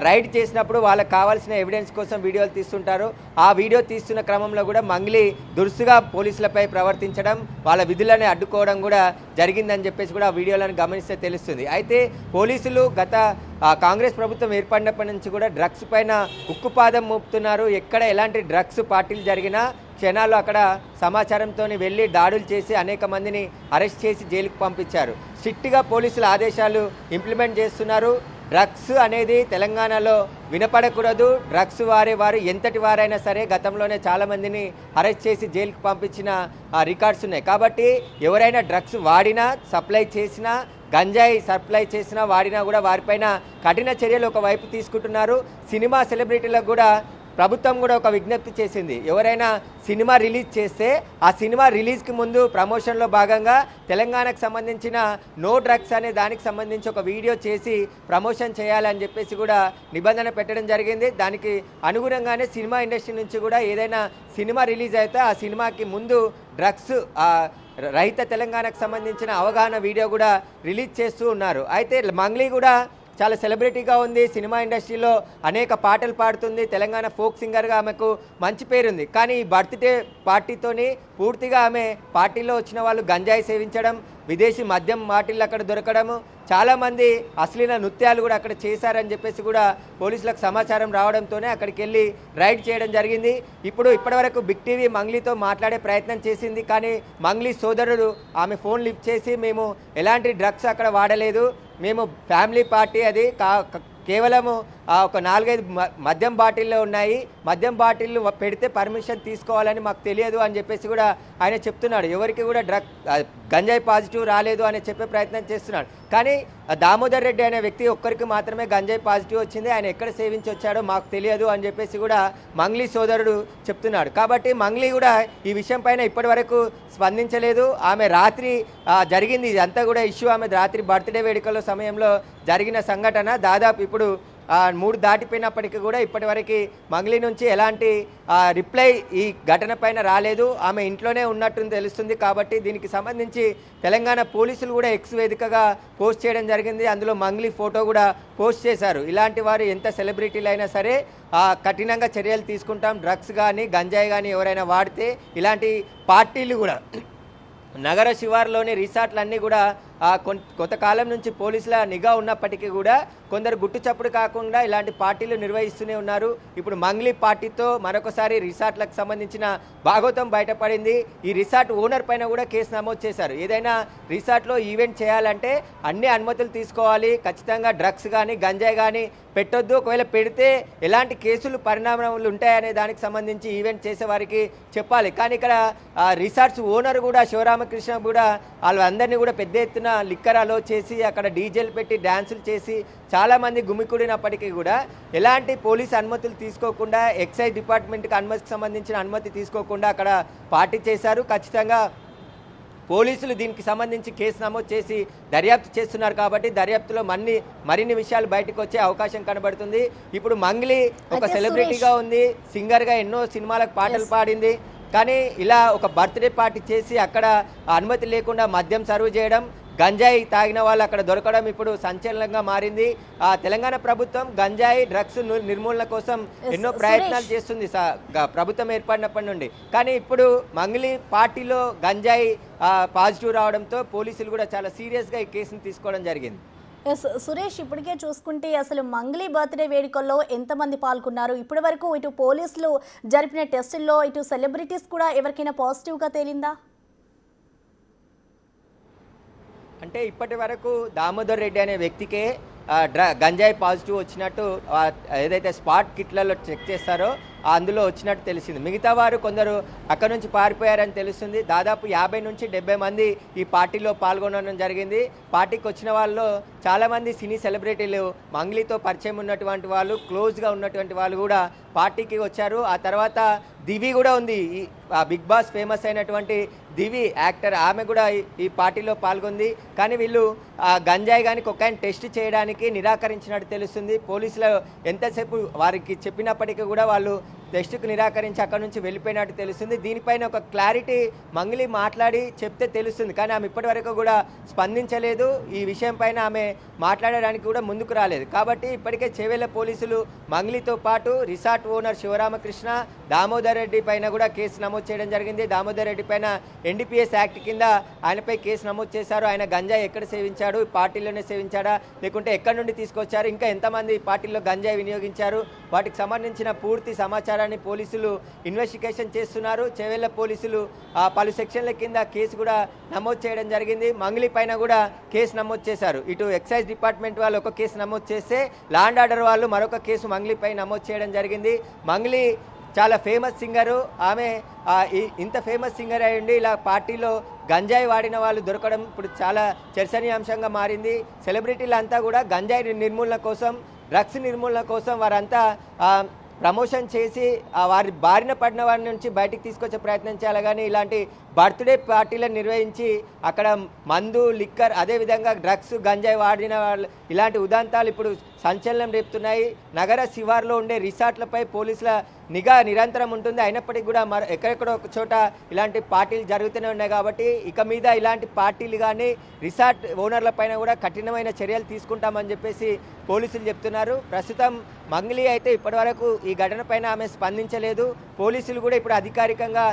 రైడ్ చేసినప్పుడు వాళ్ళకి కావాల్సిన ఎవిడెన్స్ కోసం వీడియోలు తీస్తుంటారు. ఆ వీడియో తీస్తున్న క్రమంలో కూడా మంగ్లీ దురుసుగా పోలీసులపై ప్రవర్తించడం, వాళ్ళ విధులను అడ్డుకోవడం కూడా జరిగిందని చెప్పేసి కూడా ఆ వీడియోలను గమనిస్తే తెలుస్తుంది. అయితే పోలీసులు గత కాంగ్రెస్ ప్రభుత్వం ఏర్పడినప్పటి నుంచి కూడా డ్రగ్స్ పైన ఉక్కుపాదం మోపుతున్నారు. ఎక్కడ ఎలాంటి డ్రగ్స్ పార్టీలు జరిగినా క్షణాల్లో అక్కడ సమాచారంతో వెళ్ళి దాడులు చేసి అనేక మందిని అరెస్ట్ చేసి జైలుకు పంపించారు. స్ట్రిక్ట్గా పోలీసుల ఆదేశాలు ఇంప్లిమెంట్ చేస్తున్నారు. డ్రగ్స్ అనేది తెలంగాణలో వినపడకూడదు. డ్రగ్స్ వారు ఎంతటి వారైనా సరే గతంలోనే చాలామందిని అరెస్ట్ చేసి జైలుకు పంపించిన రికార్డ్స్ ఉన్నాయి. కాబట్టి ఎవరైనా డ్రగ్స్ వాడినా, సప్లై చేసినా, గంజాయి సప్లై చేసినా, వాడినా కూడా వారిపైన కఠిన చర్యలు ఒకవైపు తీసుకుంటున్నారు. సినిమా సెలబ్రిటీలకు కూడా ప్రభుత్వం కూడా ఒక విజ్ఞప్తి చేసింది. ఎవరైనా సినిమా రిలీజ్ చేస్తే ఆ సినిమా రిలీజ్కి ముందు ప్రమోషన్లో భాగంగా తెలంగాణకు సంబంధించిన నో డ్రగ్స్ అనే దానికి సంబంధించి ఒక వీడియో చేసి ప్రమోషన్ చేయాలని చెప్పేసి కూడా నిబంధన పెట్టడం జరిగింది. దానికి అనుగుణంగానే సినిమా ఇండస్ట్రీ నుంచి కూడా ఏదైనా సినిమా రిలీజ్ అయితే ఆ సినిమాకి ముందు డ్రగ్స్ రహిత తెలంగాణకు సంబంధించిన అవగాహన వీడియో కూడా రిలీజ్ చేస్తూ ఉన్నారు. అయితే మంగ్లీ కూడా చాలా సెలబ్రిటీగా ఉంది. సినిమా ఇండస్ట్రీలో అనేక పాటలు పాడుతుంది. తెలంగాణ ఫోక్ సింగర్గా ఆమెకు మంచి పేరుంది. కానీ ఈ బర్త్డే పార్టీతోని పూర్తిగా ఆమె పార్టీలో వచ్చిన వాళ్ళు గంజాయి సేవించడం, విదేశీ మద్యం బాటిళ్ళు అక్కడ దొరకడము, చాలామంది అశ్లీల నృత్యాలు కూడా అక్కడ చేశారని చెప్పేసి కూడా పోలీసులకు సమాచారం రావడంతోనే అక్కడికి వెళ్ళి రైడ్ చేయడం జరిగింది. ఇప్పటివరకు బిగ్ టీవీ మంగ్లీతో మాట్లాడే ప్రయత్నం చేసింది. కానీ మంగ్లీ సోదరుడు ఆమె ఫోన్ లిఫ్ట్ చేసి, మేము ఎలాంటి డ్రగ్స్ అక్కడ వాడలేదు, మేము ఫ్యామిలీ పార్టీ, అది కేవలము ఒక 4-5 మద్యం బాటిల్లో ఉన్నాయి, మద్యం బాటిల్లు పెడితే పర్మిషన్ తీసుకోవాలని మాకు తెలియదు అని చెప్పేసి కూడా ఆయన చెప్తున్నాడు. ఎవరికి కూడా గంజాయి పాజిటివ్ రాలేదు అని చెప్పే ప్రయత్నం చేస్తున్నాడు. కానీ దామోదర్ రెడ్డి అనే వ్యక్తి ఒక్కరికి మాత్రమే గంజాయి పాజిటివ్ వచ్చింది, ఆయన ఎక్కడ సేవించి వచ్చాడో మాకు తెలియదు అని చెప్పేసి కూడా మంగ్లీ సోదరుడు చెప్తున్నాడు. కాబట్టి మంగ్లీ కూడా ఈ విషయం పైన ఇప్పటి వరకు స్పందించలేదు. ఆమె రాత్రి జరిగింది ఇదంతా కూడా ఇష్యూ, ఆమె రాత్రి బర్త్డే వేడుకల సమయంలో జరిగిన సంఘటన. దాదాపు ఇప్పుడు 3 దాటిపోయినప్పటికీ కూడా ఇప్పటివరకు మంగ్లీ నుంచి ఎలాంటి రిప్లై ఈ ఘటన పైన రాలేదు. ఆమె ఇంట్లోనే ఉన్నట్టు తెలుస్తుంది. కాబట్టి దీనికి సంబంధించి తెలంగాణ పోలీసులు కూడా ఎక్స్ వేదికగా పోస్ట్ చేయడం జరిగింది. అందులో మంగ్లీ ఫోటో కూడా పోస్ట్ చేశారు. ఇలాంటి వారు ఎంత సెలబ్రిటీలు అయినా సరే కఠినంగా చర్యలు తీసుకుంటాం. డ్రగ్స్ కానీ గంజాయి కానీ ఎవరైనా వాడితే ఇలాంటి పార్టీలు కూడా నగర శివార్లోని రిసార్ట్లన్నీ కూడా కొంతకాలం నుంచి పోలీసుల నిఘా ఉన్నప్పటికీ కూడా కొందరు గుట్టు చప్పుడు కాకుండా ఇలాంటి పార్టీలు నిర్వహిస్తూనే ఉన్నారు. ఇప్పుడు మంగ్లీ పార్టీతో మరొకసారి రిసార్ట్లకు సంబంధించిన భాగోతం బయటపడింది. ఈ రిసార్ట్ ఓనర్ పైన కూడా కేసు నమోదు చేశారు. ఏదైనా రిసార్ట్లో ఈవెంట్ చేయాలంటే అన్ని అనుమతులు తీసుకోవాలి. ఖచ్చితంగా డ్రగ్స్ కానీ గంజాయి కానీ పెట్టొద్దు. ఒకవేళ పెడితే ఎలాంటి కేసులు పరిణామాలు ఉంటాయనే దానికి సంబంధించి ఈవెంట్ చేసేవారికి చెప్పాలి. కానీ ఇక్కడ రిసార్ట్స్ ఓనర్ కూడా శివరామకృష్ణ కూడా వాళ్ళందరినీ కూడా పెద్ద ఎత్తున లిక్కర్ అలో చేసి అక్కడ డీజేలు పెట్టి డ్యాన్సులు చేసి చాలామంది గుమికూడినప్పటికీ కూడా ఎలాంటి పోలీస్ అనుమతులు తీసుకోకుండా ఎక్సైజ్ డిపార్ట్మెంట్కి అనుమతికి సంబంధించిన అనుమతి తీసుకోకుండా అక్కడ పార్టీ చేశారు. ఖచ్చితంగా పోలీసులు దీనికి సంబంధించి కేసు నమోదు చేసి దర్యాప్తు చేస్తున్నారు. కాబట్టి దర్యాప్తులో మరిన్ని విషయాలు బయటకు వచ్చే అవకాశం కనబడుతుంది. ఇప్పుడు మంగ్లీ ఒక సెలబ్రిటీగా ఉంది, సింగర్గా ఎన్నో సినిమాలకు పాటలు పాడింది. కానీ ఇలా ఒక బర్త్డే పార్టీ చేసి అక్కడ అనుమతి లేకుండా మద్యం సర్వ్ చేయడం, గంజాయి తాగిన వాళ్ళు అక్కడ దొరకడం ఇప్పుడు సంచలనంగా మారింది. తెలంగాణ ప్రభుత్వం గంజాయి డ్రగ్స్ నిర్మూలన కోసం ఎన్నో ప్రయత్నాలు చేస్తుంది ప్రభుత్వం ఏర్పడినప్పటి నుండి. కానీ ఇప్పుడు మంగ్లీ పార్టీలో గంజాయి పాజిటివ్ రావడంతో పోలీసులు కూడా చాలా సీరియస్గా ఈ కేసును తీసుకోవడం జరిగింది. సురేష్, ఇప్పటికే చూసుకుంటే అసలు మంగ్లీ బర్త్డే వేడుకల్లో ఎంతమంది పాల్గొన్నారు? ఇప్పటి వరకు ఇటు పోలీసులు జరిపిన టెస్టుల్లో ఇటు సెలబ్రిటీస్ కూడా ఎవరికైనా పాజిటివ్గా తేలిందా? అంటే ఇప్పటి వరకు దామోదర్ రెడ్డి అనే వ్యక్తికే గంజాయి పాజిటివ్ వచ్చినట్టు ఏదైతే స్పాట్ కిట్లలో చెక్ చేస్తారో అందులో వచ్చినట్టు తెలిసింది. మిగతా వారు కొందరు అక్కడ నుంచి పారిపోయారని తెలుస్తుంది. దాదాపు 50 నుంచి 70 మంది ఈ పార్టీలో పాల్గొనడం జరిగింది. పార్టీకి వచ్చిన వాళ్ళు చాలామంది సినీ సెలబ్రిటీలు, మంగ్లీతో పరిచయం ఉన్నటువంటి వాళ్ళు, క్లోజ్గా ఉన్నటువంటి వాళ్ళు కూడా పార్టీకి వచ్చారు. ఆ తర్వాత దివి కూడా ఉంది. ఈ బిగ్ బాస్ ఫేమస్ అయినటువంటి దివి యాక్టర్, ఆమె కూడా ఈ పార్టీలో పాల్గొంది. కానీ వీళ్ళు గంజాయి కానీ కొకైన్ టెస్ట్ చేయడానికి నిరాకరించినట్టు తెలుస్తుంది. పోలీసులు ఎంతసేపు వారికి చెప్పినప్పటికీ కూడా వాళ్ళు టెస్టుకు నిరాకరించి అక్కడ నుంచి వెళ్ళిపోయినట్టు తెలుస్తుంది. దీనిపైన ఒక క్లారిటీ మంగ్లీ మాట్లాడి చెప్తే తెలుస్తుంది. కానీ ఆమె ఇప్పటి వరకు కూడా స్పందించలేదు. ఈ విషయం పైన ఆమె మాట్లాడడానికి కూడా ముందుకు రాలేదు. కాబట్టి ఇప్పటికే చేవెళ్ల పోలీసులు మంగ్లీతో పాటు రిసార్ట్ ఓనర్ శివరామకృష్ణ, దామోదర్ రెడ్డి పైన కూడా కేసు నమోదు చేయడం జరిగింది. దామోదర్ రెడ్డి పైన NDPS యాక్ట్ కింద ఆయనపై కేసు నమోదు చేశారు. ఆయన గంజాయి ఎక్కడ సేవించాడు, పార్టీలోనే సేవించాడా లేకుంటే ఎక్కడి నుండి తీసుకొచ్చారు, ఇంకా ఎంతమంది పార్టీలో గంజాయి వినియోగించారు, వాటికి సంబంధించిన పూర్తి సమాచారాన్ని పోలీసులు ఇన్వెస్టిగేషన్ చేస్తున్నారు. చేవెళ్ల పోలీసులు పలు సెక్షన్ల కింద కేసు కూడా నమోదు చేయడం జరిగింది. మంగ్లీ పైన కూడా కేసు నమోదు చేశారు. ఇటు ఎక్సైజ్ డిపార్ట్మెంట్ వాళ్ళు ఒక కేసు నమోదు చేస్తే ల్యాండ్ ఆర్డర్ వాళ్ళు మరొక కేసు మంగ్లీపై నమోదు చేయడం జరిగింది. మంగ్లీ చాలా ఫేమస్ సింగరు. ఆమె ఇంత ఫేమస్ సింగర్ అయ్యండి ఇలా పార్టీలో గంజాయి వాడిన వాళ్ళు దొరకడం ఇప్పుడు చాలా చర్చనీయాంశంగా మారింది. సెలబ్రిటీలంతా కూడా గంజాయి నిర్మూలన కోసం, డ్రగ్స్ నిర్మూలన కోసం వారంతా ప్రమోషన్ చేసి వారి బారిన పడిన వారి నుంచి బయటికి తీసుకొచ్చే ప్రయత్నం చేయాలి. కానీ ఇలాంటి బర్త్డే పార్టీలను నిర్వహించి అక్కడ మందు, లిక్కర్, అదేవిధంగా డ్రగ్స్, గంజాయి వాడిన వాళ్ళు ఇలాంటి ఉదంతాలు ఇప్పుడు సంచలనం రేపుతున్నాయి. నగర శివార్లో ఉండే రిసార్ట్లపై పోలీసుల నిఘా నిరంతరం ఉంటుంది. అయినప్పటికీ కూడా ఎక్కడెక్కడో ఒక చోట ఇలాంటి పార్టీలు జరుగుతూనే ఉన్నాయి. కాబట్టి ఇక మీద ఇలాంటి పార్టీలు కానీ రిసార్ట్ ఓనర్ల పైన కూడా కఠినమైన చర్యలు తీసుకుంటామని చెప్పేసి పోలీసులు చెప్తున్నారు. ప్రస్తుతం మంగ్లీ అయితే ఇప్పటివరకు ఈ ఘటన పైన ఆమె స్పందించలేదు. పోలీసులు కూడా ఇప్పుడు అధికారికంగా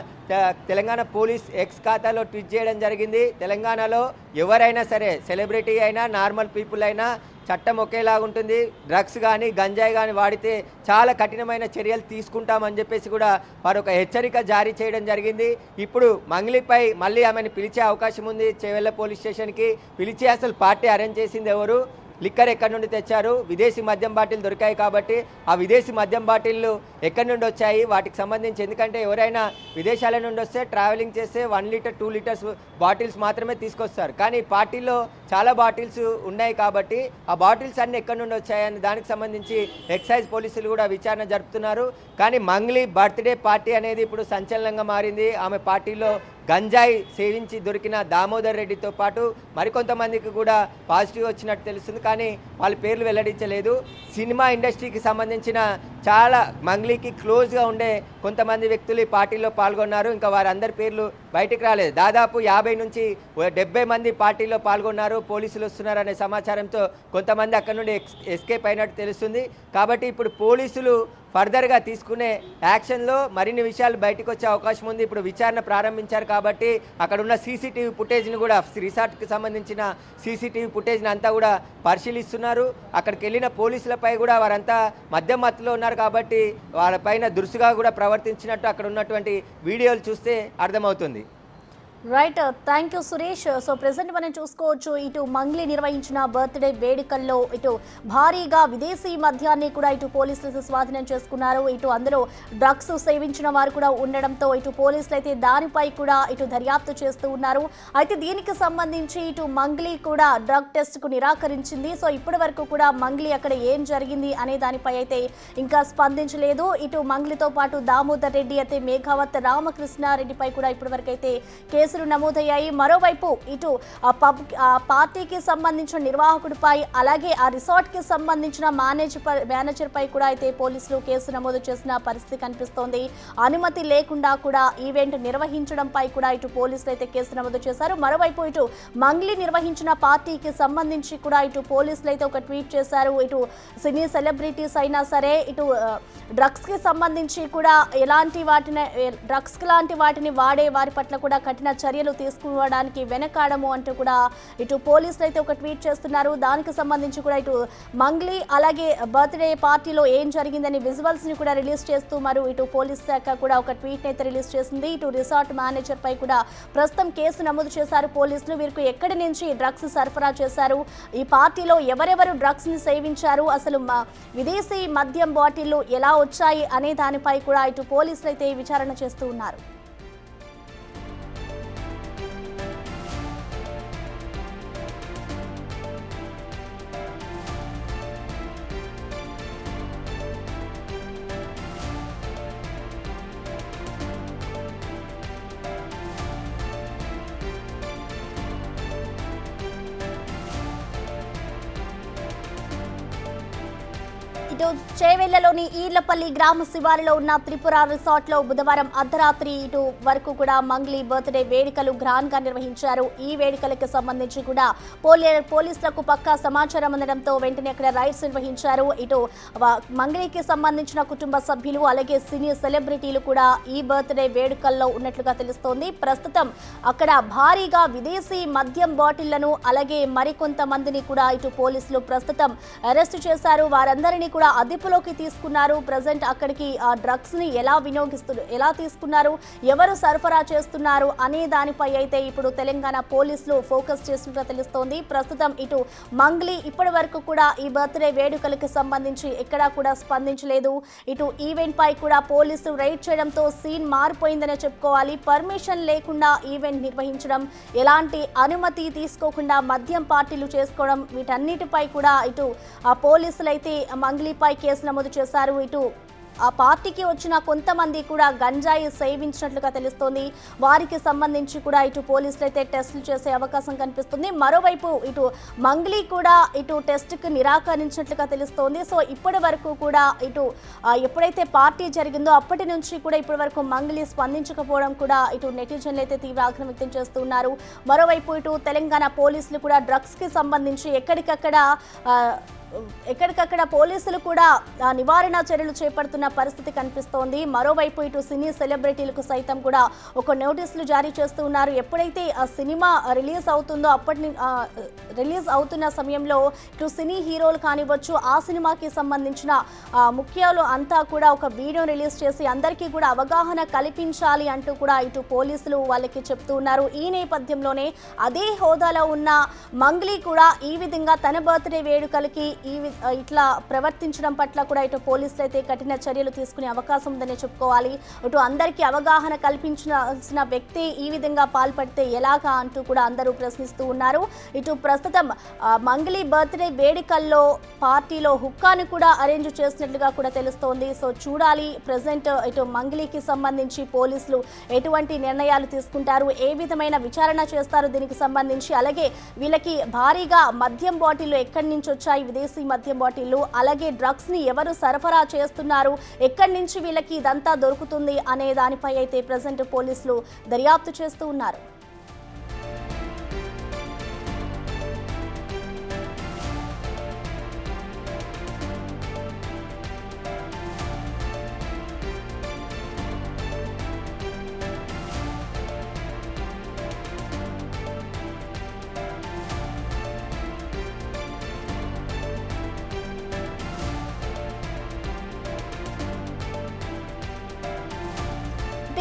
తెలంగాణ పోలీస్ ఎక్స్ ఖాతాలో ట్వీట్ చేయడం జరిగింది. తెలంగాణలో ఎవరైనా సరే, సెలబ్రిటీ అయినా నార్మల్ పీపుల్ అయినా చట్టం ఒకేలాగుంటుంది. డ్రగ్స్ కానీ గంజాయి కానీ వాడితే చాలా కఠినమైన చర్యలు తీసుకుంటామని చెప్పేసి కూడా మరొక హెచ్చరిక జారీ చేయడం జరిగింది. ఇప్పుడు మంగ్లీపై మళ్ళీ ఆమెను పిలిచే అవకాశం ఉంది. చేవెళ్ల పోలీస్ స్టేషన్కి పిలిచి అసలు పార్టీ అరేంజ్ చేసింది ఎవరు, లిక్కర్ ఎక్కడి నుండి తెచ్చారు, విదేశీ మద్యం బాటిల్ దొరికాయి కాబట్టి ఆ విదేశీ మద్యం బాటిళ్ళు ఎక్కడి నుండి వచ్చాయి, వాటికి సంబంధించి, ఎందుకంటే ఎవరైనా విదేశాల నుండి వస్తే ట్రావెలింగ్ చేస్తే 1 లీటర్ 2 లీటర్స్ బాటిల్స్ మాత్రమే తీసుకొస్తారు. కానీ పార్టీలో చాలా బాటిల్స్ ఉన్నాయి కాబట్టి ఆ బాటిల్స్ అన్నీ ఎక్కడి నుండి వచ్చాయని దానికి సంబంధించి ఎక్సైజ్ పోలీసులు కూడా విచారణ జరుపుతున్నారు. కానీ మంగ్లీ బర్త్డే పార్టీ అనేది ఇప్పుడు సంచలనంగా మారింది. ఆమె పార్టీలో గంజాయి సేవించి దొరికిన దామోదర్ రెడ్డితో పాటు మరికొంతమందికి కూడా పాజిటివ్ వచ్చినట్టు తెలుస్తుంది. కానీ వాళ్ళ పేర్లు వెల్లడించలేదు. సినిమా ఇండస్ట్రీకి సంబంధించిన చాలా మంగ్లీకి క్లోజ్గా ఉండే కొంతమంది వ్యక్తులు ఈ పార్టీలో పాల్గొన్నారు. ఇంకా వారందరి పేర్లు బయటికి రాలేదు. దాదాపు 50 నుంచి 70 మంది పార్టీలో పాల్గొన్నారు. పోలీసులు వస్తున్నారు అనే సమాచారంతో కొంతమంది అక్కడ నుండి ఎస్కేప్ అయినట్టు తెలుస్తుంది. కాబట్టి ఇప్పుడు పోలీసులు ఫర్దర్గా తీసుకునే యాక్షన్లో మరిన్ని విషయాలు బయటకు వచ్చే అవకాశం ఉంది. ఇప్పుడు విచారణ ప్రారంభించారు కాబట్టి అక్కడ ఉన్న సీసీటీవీ ఫుటేజ్ని కూడా రిసార్ట్కి సంబంధించిన సీసీటీవీ ఫుటేజ్ని అంతా కూడా పరిశీలిస్తున్నారు. అక్కడికి వెళ్ళిన పోలీసులపై కూడా వారంతా మద్యం మత్తులో ఉన్నారు కాబట్టి వాళ్ళపైన దురుసుగా కూడా ప్రవర్తించినట్టు అక్కడ ఉన్నటువంటి వీడియోలు చూస్తే అర్థమవుతుంది. Right, thank you Suresh. So present మనం చూసుకోవచ్చు, ఇటు మంగ్లీ నిర్వహించిన బర్త్డే వేడుకల్లో ఇటు భారీగా విదేశీ మద్యాన్ని కూడా ఇటు పోలీసులు స్వాధీనం చేసుకున్నారు. ఇటు అందరూ డ్రగ్స్ సేవించిన వారు కూడా ఉండడంతో ఇటు పోలీసులు అయితే దానిపై కూడా ఇటు దర్యాప్తు చేస్తూ ఉన్నారు. అయితే దీనికి సంబంధించి ఇటు మంగ్లీ కూడా డ్రగ్ టెస్ట్కు నిరాకరించింది. సో ఇప్పటి వరకు కూడా మంగ్లీ అక్కడ ఏం జరిగింది అనే దానిపై అయితే ఇంకా స్పందించలేదు. ఇటు మంగ్లీతో పాటు దామోదర్ రెడ్డి అయితే మేఘావత్ రామకృష్ణారెడ్డిపై కూడా ఇప్పటి వరకు అయితే కేసు నమోదయ్యాయి. మరోవైపు ఇటు పార్టీకి సంబంధించిన నిర్వాహకుడిపై అలాగే ఆ రిసార్ట్ కి సంబంధించిన మేనేజర్ పై కూడా అయితే పోలీసులు కేసు నమోదు చేసిన పరిస్థితి కనిపిస్తోంది. అనుమతి లేకుండా కూడా ఈవెంట్ నిర్వహించడంపై కూడా ఇటు పోలీసులు అయితే కేసు నమోదు చేశారు. మరోవైపు ఇటు మంగ్లీ నిర్వహించిన పార్టీకి సంబంధించి కూడా ఇటు పోలీసులు అయితే ఒక ట్వీట్ చేశారు. ఇటు సినీ సెలబ్రిటీస్ అయినా సరే ఇటు డ్రగ్స్ కి సంబంధించి కూడా డ్రగ్స్ లాంటి వాటిని వాడే వారి పట్ల కూడా కఠిన చర్యలు తీసుకోవడానికి వెనకాడము అంటూ కూడా ఇటు పోలీసులు అయితే ఒక ట్వీట్ చేస్తున్నారు. దానికి సంబంధించి కూడా ఇటు మంగ్లీ అలాగే బర్త్డే పార్టీలో ఏం జరిగిందని విజువల్స్ ని కూడా రిలీజ్ చేస్తూ ఇటు పోలీస్ శాఖ కూడా ఒక ట్వీట్ అయితే రిలీజ్ చేసింది. ఇటు రిసార్ట్ మేనేజర్ పై కూడా ప్రస్తుతం కేసు నమోదు చేశారు పోలీసులు. వీరికి ఎక్కడి నుంచి డ్రగ్స్ సరఫరా చేశారు, ఈ పార్టీలో ఎవరెవరు డ్రగ్స్ ని సేవించారు, అసలు విదేశీ మద్యం బాటిళ్లు ఎలా వచ్చాయి అనే దానిపై కూడా ఇటు పోలీసులు అయితే విచారణ చేస్తూ ఉన్నారు. ఇటు చేవెళ్లలోని ఈర్లపల్లి గ్రామ శివారులో ఉన్న త్రిపుర రిసార్ట్ లో బుధవారం అర్ధరాత్రి ఇటు వరకు కూడా మంగ్లీ బర్త్డే వేడుకలు గ్రాండ్ గా నిర్వహించారు. ఈ వేడుకలకు సంబంధించి కూడా పోలీసులకు పక్కా సమాచారం అందడంతో వెంటనే అక్కడ రైడ్స్ నిర్వహించారు. ఇటు మంగ్లీకి సంబంధించిన కుటుంబ సభ్యులు అలాగే సినీ సెలబ్రిటీలు కూడా ఈ బర్త్డే వేడుకల్లో ఉన్నట్లుగా తెలుస్తోంది. ప్రస్తుతం అక్కడ భారీగా విదేశీ మద్యం బాటిళ్లను అలాగే మరికొంతమందిని కూడా ఇటు పోలీసులు ప్రస్తుతం అరెస్టు చేశారు. వారందరినీ కూడా అదుపులోకి తీసుకున్నారు. ప్రజెంట్ అక్కడికి ఆ డ్రగ్స్ ని ఎలా తీసుకున్నారు, ఎవరు సరఫరా చేస్తున్నారు అనే దానిపై అయితే ఇప్పుడు తెలంగాణ పోలీసులు ఫోకస్ చేస్తున్నట్టు తెలుస్తోంది. ప్రస్తుతం ఇటు మంగ్లీ ఇప్పటి వరకు కూడా ఈ బర్త్డే వేడుకలకు సంబంధించి ఎక్కడా కూడా స్పందించలేదు. ఇటు ఈవెంట్ పై కూడా పోలీసులు రైడ్ చేయడంతో సీన్ మారిపోయిందనే చెప్పుకోవాలి. పర్మిషన్ లేకుండా ఈవెంట్ నిర్వహించడం, ఎలాంటి అనుమతి తీసుకోకుండా మద్యం పార్టీలు చేసుకోవడం, వీటన్నిటిపై కూడా ఇటు ఆ పోలీసులు అయితే మంగ్లీపై కేసు నమోదు చేశారు. ఇటు ఆ పార్టీకి వచ్చిన కొంతమంది కూడా గంజాయి సేవించినట్లుగా తెలుస్తోంది. వారికి సంబంధించి కూడా ఇటు పోలీసులు అయితే టెస్టులు చేసే అవకాశం కనిపిస్తుంది. మరోవైపు ఇటు మంగ్లీ కూడా ఇటు టెస్ట్కి నిరాకరించినట్లుగా తెలుస్తోంది. సో ఇప్పటి వరకు కూడా ఇటు ఎప్పుడైతే పార్టీ జరిగిందో అప్పటి నుంచి కూడా ఇప్పటి వరకు మంగ్లీ స్పందించకపోవడం కూడా ఇటు నెటిజన్లు అయితే తీవ్ర ఆగ్రహం వ్యక్తం చేస్తున్నారు. మరోవైపు ఇటు తెలంగాణ పోలీసులు కూడా డ్రగ్స్కి సంబంధించి ఎక్కడికక్కడ పోలీసులు కూడా నివారణ చర్యలు చేపడుతున్న పరిస్థితి కనిపిస్తోంది. మరోవైపు ఇటు సినీ సెలబ్రిటీలకు సైతం కూడా ఒక నోటీసులు జారీ చేస్తూ ఉన్నారు. ఎప్పుడైతే ఆ సినిమా రిలీజ్ అవుతుందో రిలీజ్ అవుతున్న సమయంలో ఇటు సినీ హీరోలు కానివ్వచ్చు, ఆ సినిమాకి సంబంధించిన ముఖ్యాలు అంతా కూడా ఒక వీడియో రిలీజ్ చేసి అందరికీ కూడా అవగాహన కల్పించాలి అంటూ కూడా ఇటు పోలీసులు వాళ్ళకి చెప్తూ ఉన్నారు. ఈ నేపథ్యంలోనే అదే హోదాలో ఉన్న మంగ్లీ కూడా ఈ విధంగా తన బర్త్డే వేడుకలకి ఇట్లా ప్రవర్తించడం పట్ల కూడా ఇటు పోలీసులు అయితే కఠిన చర్యలు తీసుకునే అవకాశం ఉందని చెప్పుకోవాలి. ఇటు అందరికీ అవగాహన కల్పించాల్సిన వ్యక్తి ఈ విధంగా పాల్పడితే ఎలాగా అంటూ కూడా అందరూ ప్రశ్నిస్తూ ఉన్నారు. ఇటు ప్రస్తుతం మంగ్లీ బర్త్డే వేడుకల్లో పార్టీలో హుక్కాను కూడా అరేంజ్ చేసినట్లుగా కూడా తెలుస్తోంది. సో చూడాలి ప్రెసెంట్ ఇటు మంగ్లీకి సంబంధించి పోలీసులు ఎటువంటి నిర్ణయాలు తీసుకుంటారు, ఏ విధమైన విచారణ చేస్తారు దీనికి సంబంధించి. అలాగే వీళ్ళకి భారీగా మద్యం బాటిళ్లు ఎక్కడి నుంచి వచ్చాయి, విదేశీ మద్యం బాటిళ్లు, అలాగే డ్రగ్స్ ని ఎవరు సరఫరా చేస్తున్నారు, ఎక్కడి నుంచి వీళ్ళకి ఇదంతా దొరుకుతుంది అనే దానిపై అయితే ప్రెసెంట్ పోలీసులు దర్యాప్తు చేస్తూ ఉన్నారు.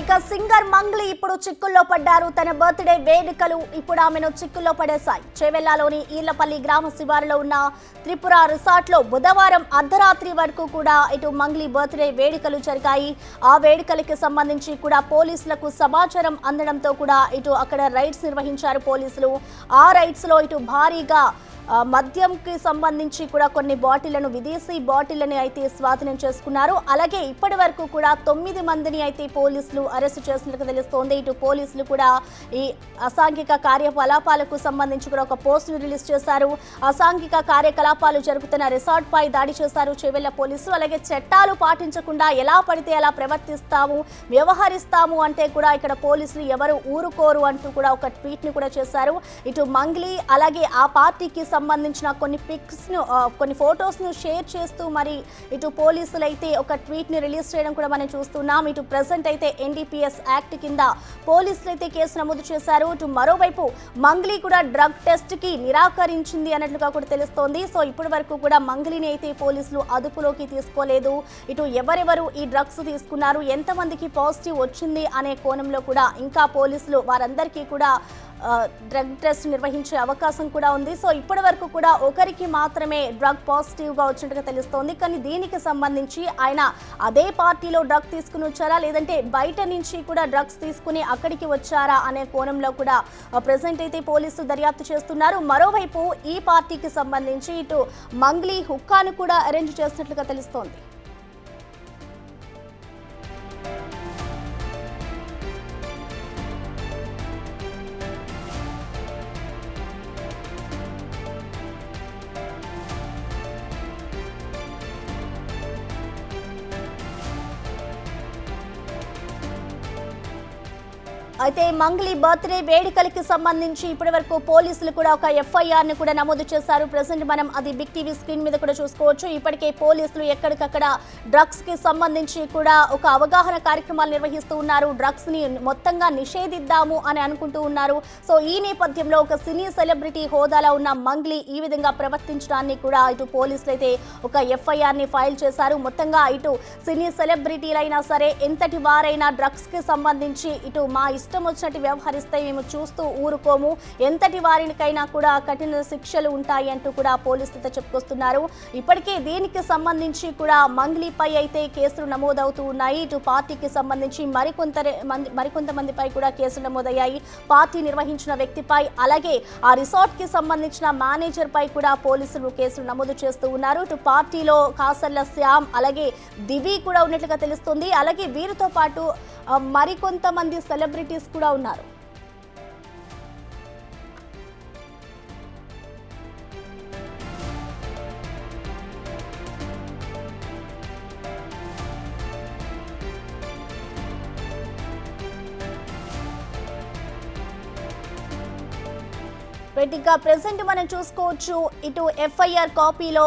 ఇక సింగర్ మంగ్లీ ఇప్పుడు చిక్కుల్లో పడ్డారు. తన బర్త్డే వేడుకలు ఇప్పుడు ఆమెను చిక్కుల్లో పడేశాయి. చేవెళ్లలోని ఈర్లపల్లి గ్రామ శివారులో ఉన్న త్రిపుర రిసార్ట్ లో బుధవారం అర్ధరాత్రి వరకు కూడా ఇటు మంగ్లీ బర్త్డే వేడుకలు జరిగాయి. ఆ వేడుకలకి సంబంధించి కూడా పోలీసులకు సమాచారం అందడంతో కూడా ఇటు అక్కడ రైడ్స్ నిర్వహించారు పోలీసులు. ఆ రైడ్స్ లో ఇటు భారీగా మద్యంకి సంబంధించి కూడా కొన్ని బాటిళ్లను, విదేశీ బాటిళ్లను అయితే స్వాధీనం చేసుకున్నారు. అలాగే ఇప్పటి వరకు కూడా 9 మందిని అయితే పోలీసులు అరెస్టు చేసినట్లుగా తెలుస్తోంది. ఇటు పోలీసులు కూడా ఈ అసాంఘిక కార్యకలాపాలకు సంబంధించి కూడా ఒక పోస్టును రిలీజ్ చేశారు. అసాంఘిక కార్యకలాపాలు జరుగుతున్న రిసార్ట్ పై దాడి చేశారు చేవెళ్ల పోలీసులు. అలాగే చట్టాలు పాటించకుండా ఎలా పడితే అలా ప్రవర్తిస్తాము, వ్యవహరిస్తాము అంటే కూడా ఇక్కడ పోలీసులు ఎవరు ఊరుకోరు అంటూ కూడా ఒక ట్వీట్ ని కూడా చేశారు. ఇటు మంగ్లీ అలాగే ఆ పార్టీకి సంబంధించిన కొన్ని పిక్స్ ను, కొన్ని ఫొటోస్ ను షేర్ చేస్తూ మరి ఇటు పోలీసులు అయితే ఒక ట్వీట్ ని రిలీజ్ చేయడం కూడా మనం చూస్తున్నాం. ఇటు ప్రెసెంట్ అయితే NDPS యాక్ట్ కింద పోలీసులు అయితే కేసు నమోదు చేశారు. ఇటు మరోవైపు మంగ్లీ కూడా డ్రగ్ టెస్ట్ కి నిరాకరించింది అన్నట్లుగా కూడా తెలుస్తోంది. సో ఇప్పటి వరకు కూడా మంగ్లీని అయితే పోలీసులు అదుపులోకి తీసుకోలేదు. ఇటు ఎవరెవరు ఈ డ్రగ్స్ తీసుకున్నారు, ఎంతమందికి పాజిటివ్ వచ్చింది అనే కోణంలో కూడా ఇంకా పోలీసులు వారందరికీ కూడా డ్రగ్ టెస్ట్ నిర్వహించే అవకాశం కూడా ఉంది. సో ఇప్పటి వరకు కూడా ఒకరికి మాత్రమే డ్రగ్ పాజిటివ్గా వచ్చినట్టుగా తెలుస్తోంది. కానీ దీనికి సంబంధించి ఆయన అదే పార్టీలో డ్రగ్ తీసుకుని వచ్చారా, లేదంటే బయట నుంచి కూడా డ్రగ్స్ తీసుకుని అక్కడికి వచ్చారా అనే కోణంలో కూడా ప్రెసెంట్ అయితే పోలీసులు దర్యాప్తు చేస్తున్నారు. మరోవైపు ఈ పార్టీకి సంబంధించి ఇటు మంగ్లీ హుక్కాను కూడా అరేంజ్ చేసినట్లుగా తెలుస్తోంది. అయితే మంగ్లీ బర్త్డే వేడుకలకి సంబంధించి ఇప్పటి వరకు పోలీసులు కూడా ఒక FIR ని కూడా నమోదు చేశారు. ప్రెసెంట్ మనం అది బిగ్ టీవీ స్క్రీన్ మీద కూడా చూసుకోవచ్చు. ఇప్పటికే పోలీసులు ఎక్కడికక్కడ డ్రగ్స్ కి సంబంధించి కూడా ఒక అవగాహన కార్యక్రమాలు నిర్వహిస్తూ ఉన్నారు. డ్రగ్స్ ని మొత్తంగా నిషేధిద్దాము అని అనుకుంటూ ఉన్నారు. సో ఈ నేపథ్యంలో ఒక సినీ సెలబ్రిటీ హోదాలో ఉన్న మంగ్లీ ఈ విధంగా ప్రవర్తించడాన్ని కూడా ఇటు పోలీసులు అయితే ఒక FIR ని ఫైల్ చేశారు. మొత్తంగా ఇటు సినీ సెలబ్రిటీలైనా సరే ఎంతటి వారైనా డ్రగ్స్ కి సంబంధించి ఇటు మా ఇష్టం వచ్చినట్టు వ్యవహరిస్తే మేము చూస్తూ ఊరుకోము, ఎంతటి వారికైనా కూడా కఠిన శిక్షలు ఉంటాయి అంటూ కూడా పోలీసులతో చెప్పుకొస్తున్నారు. ఇప్పటికే దీనికి సంబంధించి కూడా మంగ్లీపై అయితే కేసులు నమోదవుతూ ఉన్నాయి. ఇటు పార్టీకి సంబంధించి మరికొంతమందిపై కూడా కేసులు నమోదయ్యాయి. పార్టీ నిర్వహించిన వ్యక్తిపై, అలాగే ఆ రిసార్ట్ కి సంబంధించిన మేనేజర్ పై కూడా పోలీసులు కేసులు నమోదు చేస్తూ ఉన్నారు. ఇటు పార్టీలో కాసర్ల శ్యామ్ అలాగే దివి కూడా ఉన్నట్లుగా తెలుస్తుంది. అలాగే వీరితో పాటు మరికొంతమంది సెలబ్రిటీస్ కూడా ఉన్నారు. ఇక ప్రెసెంట్ మనం చూసుకోవచ్చు ఇటు FIR కాపీలో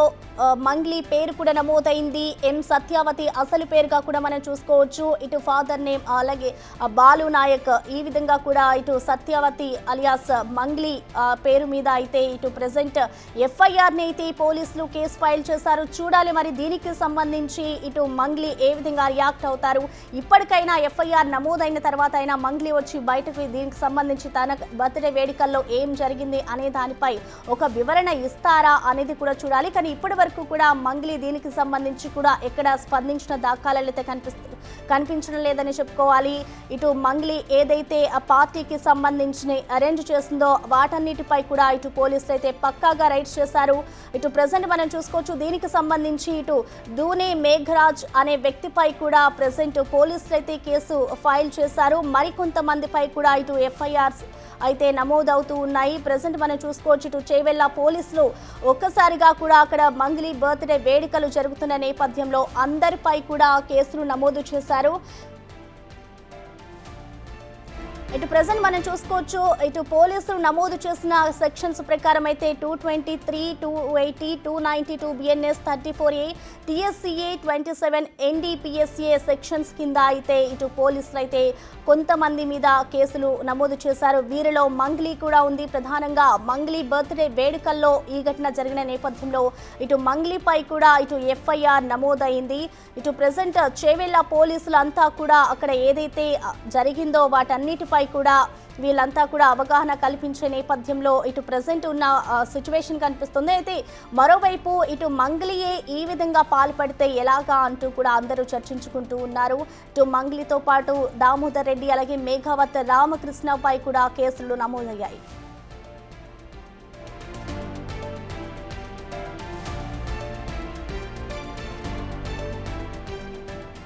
మంగ్లీ పేరు కూడా నమోదైంది. M సత్యావతి అసలు పేరుగా కూడా మనం చూసుకోవచ్చు. ఇటు ఫాదర్ నేమ్ అలాగే బాలు నాయక్, ఈ విధంగా కూడా ఇటు సత్యావతి అలియాస్ మంగ్లీ పేరు మీద అయితే ఇటు ప్రెసెంట్ FIR ని అయితే పోలీసులు కేసు ఫైల్ చేశారు. చూడాలి మరి దీనికి సంబంధించి ఇటు మంగ్లీ ఏ విధంగా రియాక్ట్ అవుతారు. ఇప్పటికైనా FIR నమోదైన తర్వాత అయినా మంగ్లీ వచ్చి బయటకు దీనికి సంబంధించి తన బర్త్డే వేడుకల్లో ఏం జరిగింది అనే దానిపై ఒక వివరణ ఇస్తారా అనేది కూడా చూడాలి. కానీ ఇప్పటి వరకు కూడా మంగ్లీ దీనికి సంబంధించి కూడా ఎక్కడ స్పందించిన దాఖలాలు అయితే కనిపించడం లేదని చెప్పుకోవాలి. ఇటు మంగ్లీ ఏదైతే ఆ పార్టీకి సంబంధించిన అరేంజ్ చేసిందో వాటన్నిటిపై కూడా ఇటు పోలీసులు అయితే పక్కాగా రైడ్స్ చేశారు. ఇటు ప్రజెంట్ మనం చూసుకోవచ్చు, దీనికి సంబంధించి ఇటు దూనే మేఘరాజ్ అనే వ్యక్తిపై కూడా ప్రజెంట్ పోలీసులు అయితే కేసు ఫైల్ చేశారు. మరికొంతమందిపై కూడా ఇటు ఎఫ్ఐఆర్స్ అయితే నమోదవుతూ ఉన్నాయి. ప్రజెంట్ మనం చూసుకోవచ్చు, ఇటు చేవెళ్ల పోలీసులు ఒక్కసారిగా కూడా అక్కడ మంగ్లీ బర్త్డే వేడుకలు జరుగుతున్న నేపథ్యంలో అందరిపై కూడా కేసులు నమోదు చేశారు. ఇటు ప్రజెంట్ మనం చూసుకోవచ్చు, ఇటు పోలీసులు నమోదు చేసిన సెక్షన్స్ ప్రకారం అయితే 223, 280, 292 BNS 34A, TSCA 27 NDPSA sections కింద అయితే ఇటు పోలీసులు అయితే కొంతమంది మీద కేసులు నమోదు చేశారు. వీరిలో మంగ్లీ కూడా ఉంది. ప్రధానంగా మంగ్లీ బర్త్డే వేడుకల్లో ఈ ఘటన జరిగిన నేపథ్యంలో ఇటు మంగ్లీపై కూడా ఇటు ఎఫ్ఐఆర్ నమోదైంది. ఇటు ప్రజెంట్ చేవెళ్ల పోలీసులు అంతా కూడా అక్కడ ఏదైతే జరిగిందో వాటన్నిటిపై కూడా వీళ్ళంతా కూడా అవగాహన కల్పించే నేపథ్యంలో ఇటు ప్రజెంట్ ఉన్న సిచ్యువేషన్ కనిపిస్తుంది. అయితే మరోవైపు ఇటు మంగ్లీయే ఈ విధంగా పాల్పడితే ఎలాగా అంటూ కూడా అందరూ చర్చించుకుంటూ ఉన్నారు. ఇటు మంగ్లీతో పాటు దామోదర్ రెడ్డి అలాగే మేఘావత్ రామకృష్ణపై కూడా కేసులు నమోదయ్యాయి.